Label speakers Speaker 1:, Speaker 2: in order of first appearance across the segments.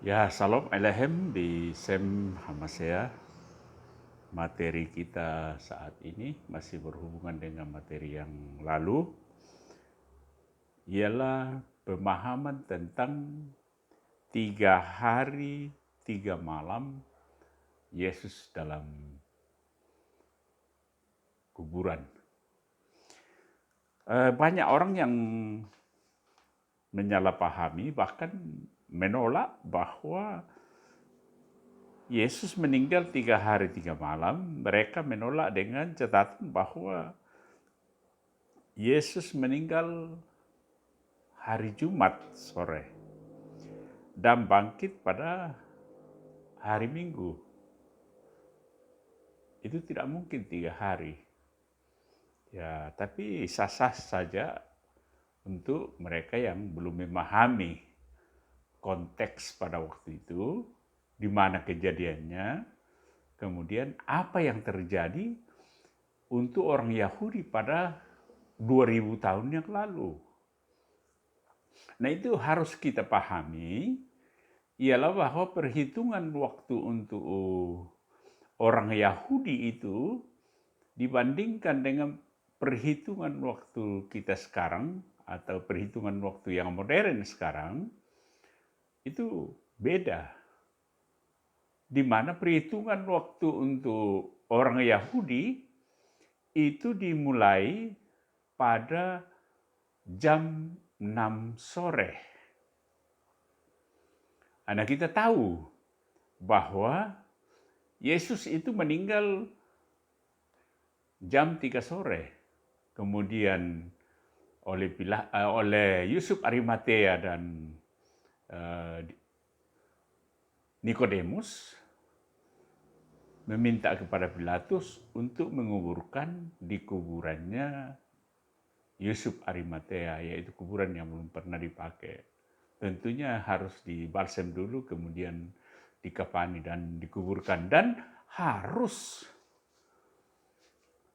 Speaker 1: Ya, Salam Alehem di Sem Hamasea. Materi kita saat ini masih berhubungan dengan materi yang lalu, ialah pemahaman tentang 3 hari 3 malam Yesus dalam kuburan. Banyak orang yang menyalahpahami, bahkan menolak bahwa Yesus meninggal 3 hari 3 malam. Mereka menolak dengan catatan bahwa Yesus meninggal hari Jumat sore dan bangkit pada hari Minggu. Itu tidak mungkin 3 hari. Ya, tapi sah-sah saja untuk mereka yang belum memahami konteks pada waktu itu, di mana kejadiannya, kemudian apa yang terjadi untuk orang Yahudi pada 2000 tahun yang lalu. Nah, itu harus kita pahami, ialah bahwa perhitungan waktu untuk orang Yahudi itu dibandingkan dengan perhitungan waktu kita sekarang atau perhitungan waktu yang modern sekarang, itu beda. Di mana perhitungan waktu untuk orang Yahudi itu dimulai pada jam 6 sore. Nah, kita tahu bahwa Yesus itu meninggal jam 3 sore. Kemudian oleh Yusuf Arimatea dan Nikodemus meminta kepada Pilatus untuk menguburkan di kuburannya Yusuf Arimatea, yaitu kuburan yang belum pernah dipakai. Tentunya harus dibalsem dulu, kemudian dikafani dan dikuburkan, dan harus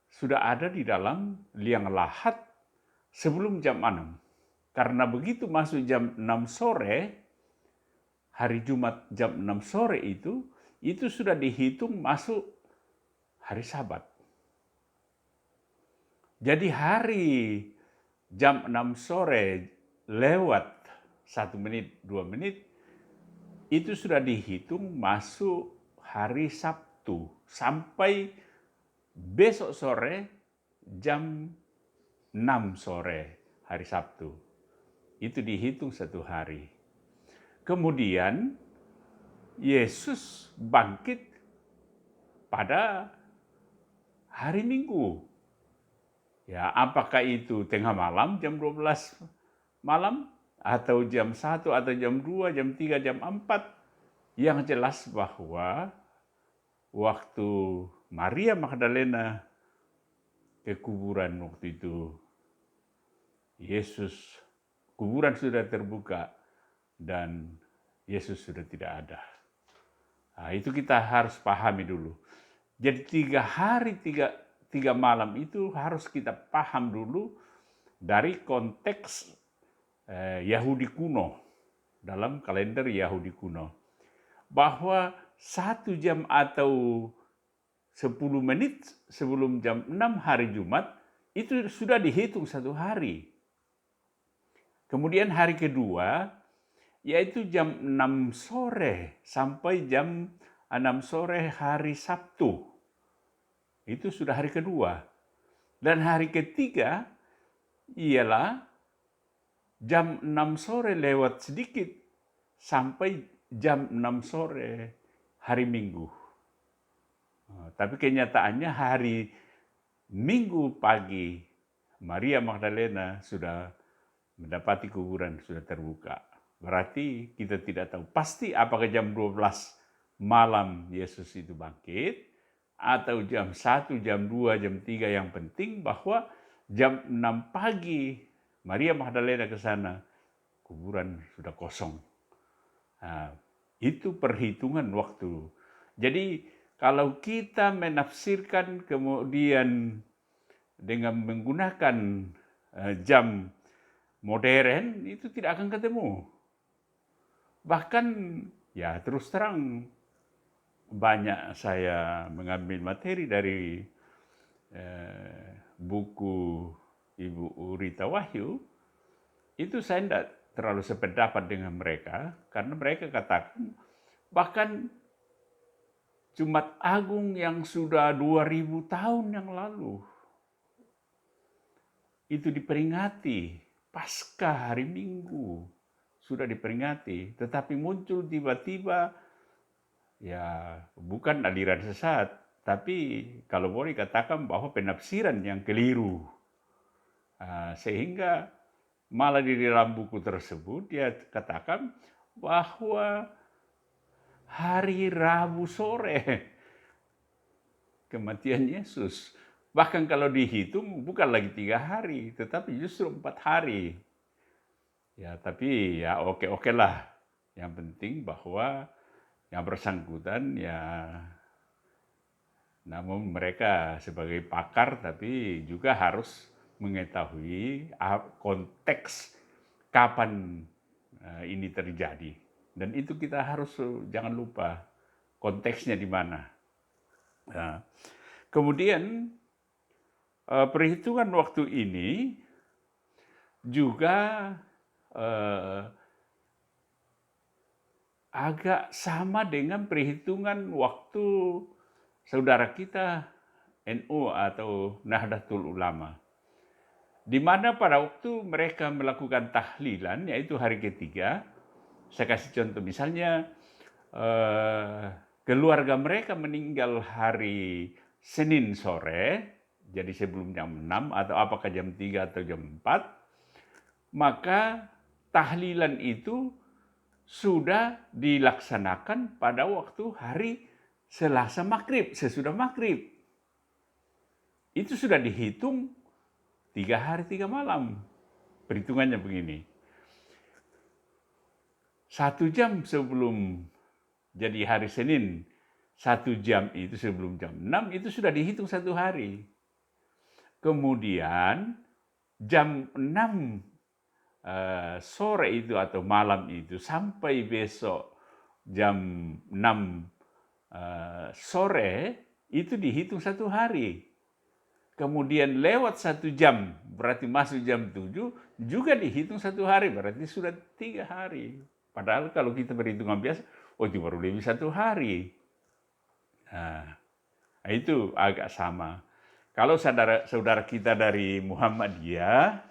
Speaker 1: sudah ada di dalam liang lahat sebelum jam 6. Karena begitu masuk jam 6 sore, hari Jumat jam 6 sore itu sudah dihitung masuk hari Sabat. Jadi hari jam 6 sore lewat 1 menit, 2 menit, itu sudah dihitung masuk hari Sabtu. Sampai besok sore jam 6 sore hari Sabtu. Itu dihitung 1 hari. Kemudian Yesus bangkit pada hari Minggu. Ya, apakah itu tengah malam jam 12 malam atau jam 1 atau jam 2, jam 3, jam 4? Yang jelas bahwa waktu Maria Magdalena ke kuburan waktu itu, Yesus, kuburan sudah terbuka dan Yesus sudah tidak ada. Nah, itu kita harus pahami dulu. Jadi 3 hari 3 malam itu harus kita paham dulu dari konteks Yahudi kuno, dalam kalender Yahudi kuno. Bahwa 1 jam atau 10 menit sebelum jam 6 hari Jumat, itu sudah dihitung 1 hari. Kemudian hari kedua, yaitu jam 6 sore sampai jam 6 sore hari Sabtu. Itu sudah hari kedua. Dan hari ketiga ialah jam 6 sore lewat sedikit sampai jam 6 sore hari Minggu. Tapi kenyataannya hari Minggu pagi Maria Magdalena sudah mendapati kuburan sudah terbuka. Berarti kita tidak tahu pasti apakah jam 12 malam Yesus itu bangkit, atau jam 1, jam 2, jam 3. Yang penting bahwa jam 6 pagi Maria Magdalena ke sana, kuburan sudah kosong. Nah, itu perhitungan waktu. Jadi kalau kita menafsirkan kemudian dengan menggunakan jam modern, itu tidak akan ketemu. Bahkan Ya terus terang banyak saya mengambil materi dari buku Ibu Rita Wahyu, itu saya tidak terlalu sependapat dengan mereka, karena mereka katakan bahkan Jumat Agung yang sudah 2000 tahun yang lalu itu diperingati, pasca hari Minggu sudah diperingati, tetapi muncul tiba-tiba, ya bukan aliran sesat, tapi kalau boleh katakan bahwa penafsiran yang keliru. Sehingga malah di dalam buku tersebut dia katakan bahwa hari Rabu sore kematian Yesus. Bahkan kalau dihitung bukan lagi 3 hari, tetapi justru 4 hari. Ya, tapi ya oke lah. Yang penting bahwa yang bersangkutan ya, namun mereka sebagai pakar tapi juga harus mengetahui konteks kapan ini terjadi. Dan itu kita harus jangan lupa konteksnya di mana. Nah, kemudian perhitungan waktu ini juga agak sama dengan perhitungan waktu saudara kita NU atau Nahdlatul Ulama, di mana pada waktu mereka melakukan tahlilan, yaitu hari ketiga. Saya kasih contoh, misalnya keluarga mereka meninggal hari Senin sore, jadi sebelum jam 6 atau apakah jam 3 atau jam 4, maka tahlilan itu sudah dilaksanakan pada waktu hari Selasa maghrib, sesudah maghrib. Itu sudah dihitung 3 hari 3 malam. Perhitungannya begini. 1 jam sebelum jadi hari Senin, 1 jam itu sebelum jam 6 itu sudah dihitung 1 hari. Kemudian jam 6 sore itu atau malam itu sampai besok jam 6 sore itu dihitung 1 hari. Kemudian lewat 1 jam, berarti masuk jam 7, juga dihitung 1 hari, berarti sudah 3 hari. Padahal kalau kita berhitungan biasa, itu baru lebih 1 hari. Nah, itu agak sama. Kalau saudara kita dari Muhammadiyah,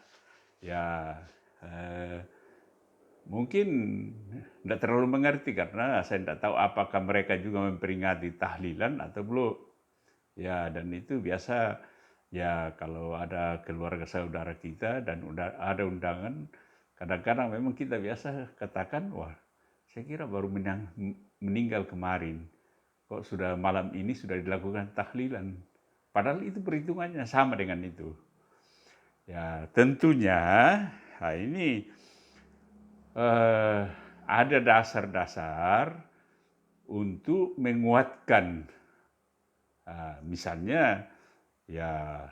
Speaker 1: ya mungkin tidak terlalu mengerti, karena saya tidak tahu apakah mereka juga memperingati tahlilan atau belum. Ya, dan itu biasa ya kalau ada keluarga saudara kita dan ada undangan, kadang-kadang memang kita biasa katakan, wah saya kira baru meninggal kemarin, kok sudah malam ini sudah dilakukan tahlilan. Padahal itu perhitungannya sama dengan itu. Ya tentunya ini ada dasar-dasar untuk menguatkan. Misalnya ya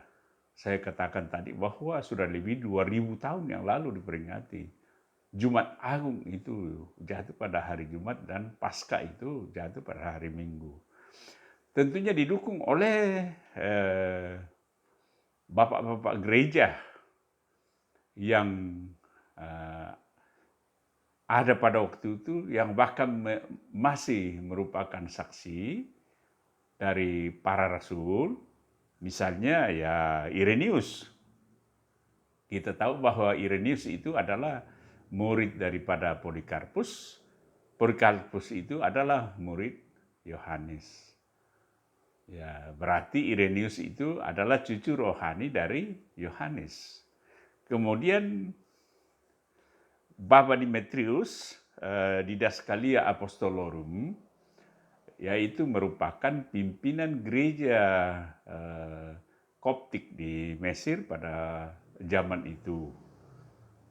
Speaker 1: saya katakan tadi bahwa sudah lebih 2000 tahun yang lalu diperingati. Jumat Agung itu jatuh pada hari Jumat dan Paskah itu jatuh pada hari Minggu. Tentunya didukung oleh bapak-bapak gereja yang ada pada waktu itu, yang bahkan masih merupakan saksi dari para rasul. Misalnya ya Irenaeus. Kita tahu bahwa Irenaeus itu adalah murid daripada Polikarpus. Polikarpus itu adalah murid Yohanes. Ya, berarti Irenaeus itu adalah cucu rohani dari Yohanes. Kemudian Bapa Demetrius Didaskalia Apostolorum, yaitu merupakan pimpinan gereja Koptik di Mesir pada zaman itu.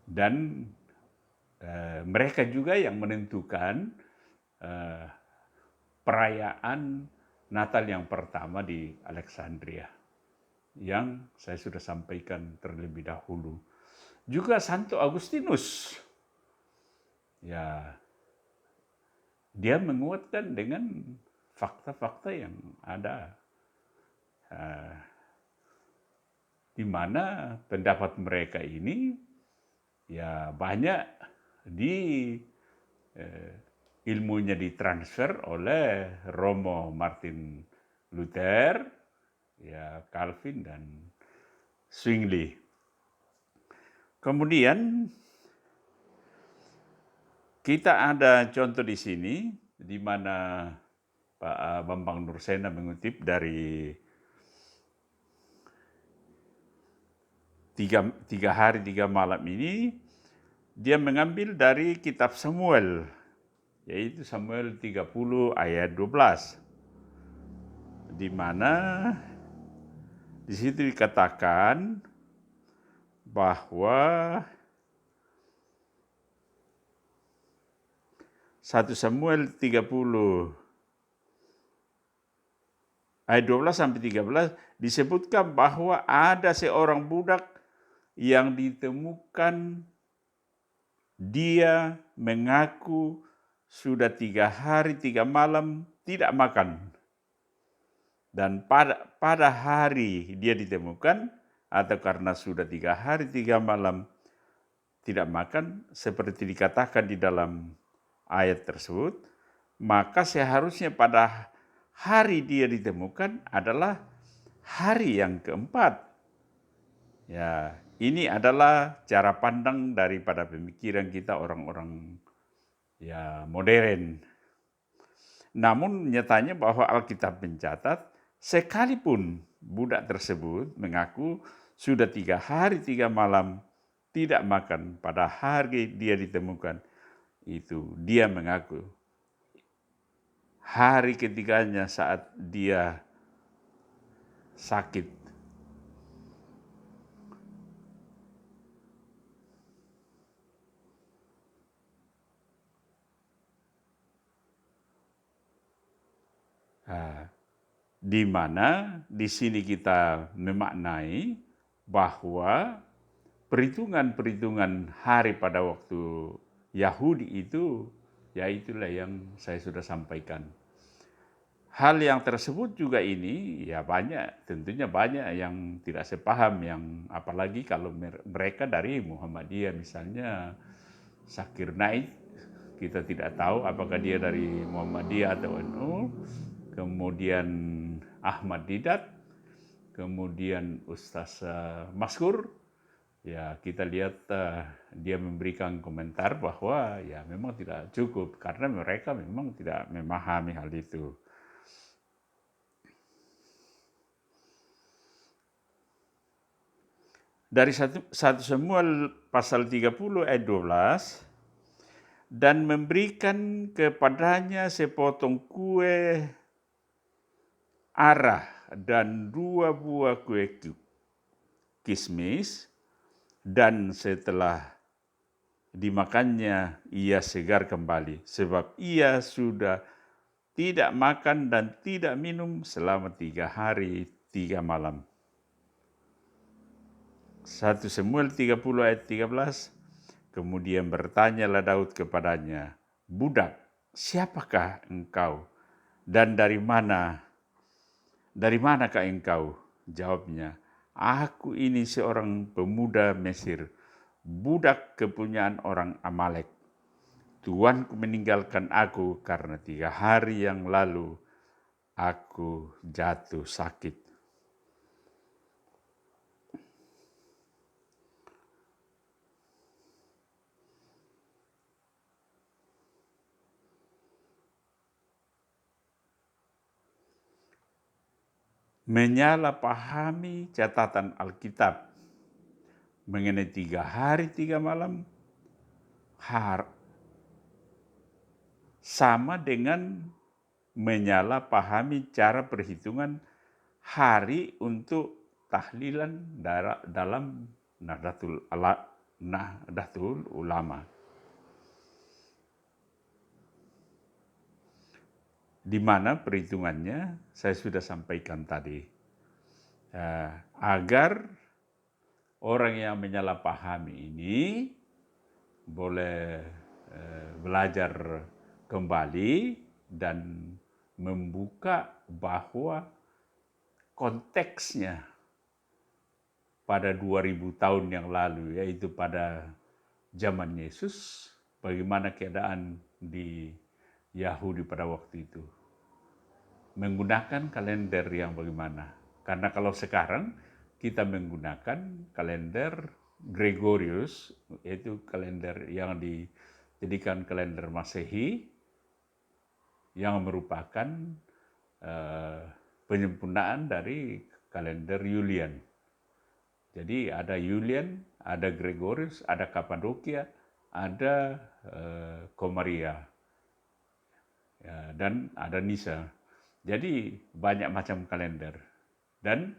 Speaker 1: Dan mereka juga yang menentukan perayaan Natal yang pertama di Alexandria, yang saya sudah sampaikan terlebih dahulu. Juga Santo Agustinus, ya dia menguatkan dengan fakta-fakta yang ada. Di mana pendapat mereka ini ya banyak ilmunya ditransfer oleh Romo Martin Luther, ya Calvin dan Zwingli. Kemudian kita ada contoh di sini di mana Pak Bambang Nursena mengutip dari tiga hari 3 malam ini, dia mengambil dari kitab Samuel, yaitu Samuel 30 ayat 12, di mana di situ dikatakan bahwa 1 Samuel 30 ayat 12 sampai 13 disebutkan bahwa ada seorang budak yang ditemukan, dia mengaku sudah 3 hari 3 malam tidak makan. Dan pada hari dia ditemukan, atau karena sudah 3 hari 3 malam tidak makan, seperti dikatakan di dalam ayat tersebut, maka seharusnya pada hari dia ditemukan adalah hari yang keempat. Ya, ini adalah cara pandang daripada pemikiran kita orang-orang ya modern. Namun nyatanya bahwa Alkitab mencatat sekalipun budak tersebut mengaku sudah 3 hari 3 malam tidak makan pada hari dia ditemukan, itu dia mengaku hari ketiganya saat dia sakit. Di mana di sini kita memaknai bahwa perhitungan hari pada waktu Yahudi itu, ya itulah yang saya sudah sampaikan. Hal yang tersebut juga ini ya tentunya banyak yang tidak sepaham, yang apalagi kalau mereka dari Muhammadiyah misalnya Zakir Naik, kita tidak tahu apakah dia dari Muhammadiyah atau NU, kemudian Ahmad Didat, kemudian Ustaz Maskur. Ya kita lihat dia memberikan komentar bahwa ya memang tidak cukup karena mereka memang tidak memahami hal itu. Dari 1 Samuel pasal 30 ayat 12, dan memberikan kepadanya sepotong kue arah dan 2 buah kue kismis, dan setelah dimakannya ia segar kembali, sebab ia sudah tidak makan dan tidak minum selama 3 hari 3 malam. 1 Samuel 30 ayat 13, kemudian bertanyalah Daud kepadanya, budak, siapakah engkau dan dari manakah engkau? Jawabnya, aku ini seorang pemuda Mesir, budak kepunyaan orang Amalek. Tuanku meninggalkan aku karena 3 hari yang lalu aku jatuh sakit. Menyalahpahami catatan Alkitab mengenai 3 hari 3 malam sama dengan menyalahpahami cara perhitungan hari untuk tahlilan dalam Nahdlatul Ulama, di mana perhitungannya saya sudah sampaikan tadi, agar orang yang menyalahpahami ini boleh belajar kembali dan membuka bahwa konteksnya pada 2000 tahun yang lalu, yaitu pada zaman Yesus, bagaimana keadaan di Yahudi pada waktu itu. Menggunakan kalender yang bagaimana. Karena kalau sekarang kita menggunakan kalender Gregorius, yaitu kalender yang dijadikan kalender Masehi, yang merupakan penyempurnaan dari kalender Julian. Jadi ada Julian, ada Gregorius, ada Kapadokia, ada Komaria, ya, dan ada Nisa. Jadi banyak macam kalender. Dan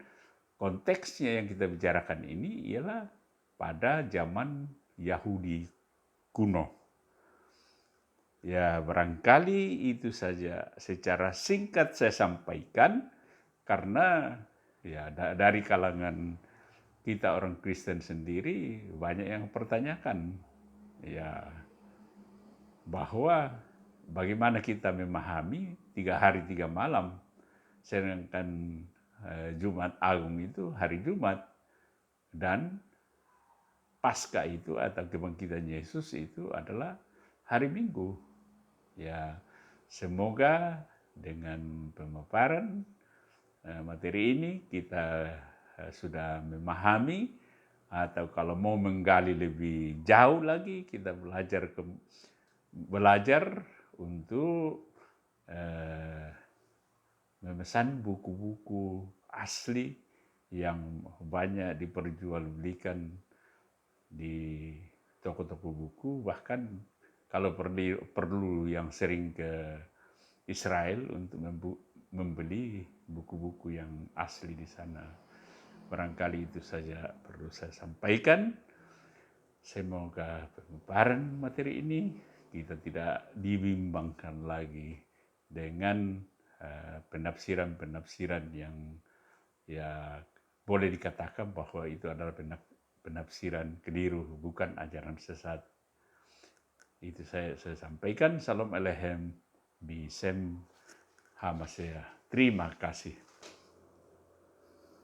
Speaker 1: konteksnya yang kita bicarakan ini ialah pada zaman Yahudi kuno. Ya, barangkali itu saja secara singkat saya sampaikan, karena ya dari kalangan kita orang Kristen sendiri banyak yang pertanyakan ya bahwa bagaimana kita memahami 3 hari 3 malam, sedangkan Jumat Agung itu hari Jumat dan Paskah itu atau kebangkitan Yesus itu adalah hari Minggu. Ya, semoga dengan pemaparan materi ini kita sudah memahami, atau kalau mau menggali lebih jauh lagi kita belajar untuk memesan buku-buku asli yang banyak diperjualbelikan di toko-toko buku, bahkan kalau perlu yang sering ke Israel untuk membeli buku-buku yang asli di sana. Barangkali itu saja perlu saya sampaikan. Semoga pemaparan materi ini kita tidak dibimbangkan lagi dengan penafsiran-penafsiran yang ya boleh dikatakan bahwa itu adalah penafsiran keliru, bukan ajaran sesat. Itu saya sampaikan. Salam Alehem Bisem Hamasea. Terima kasih.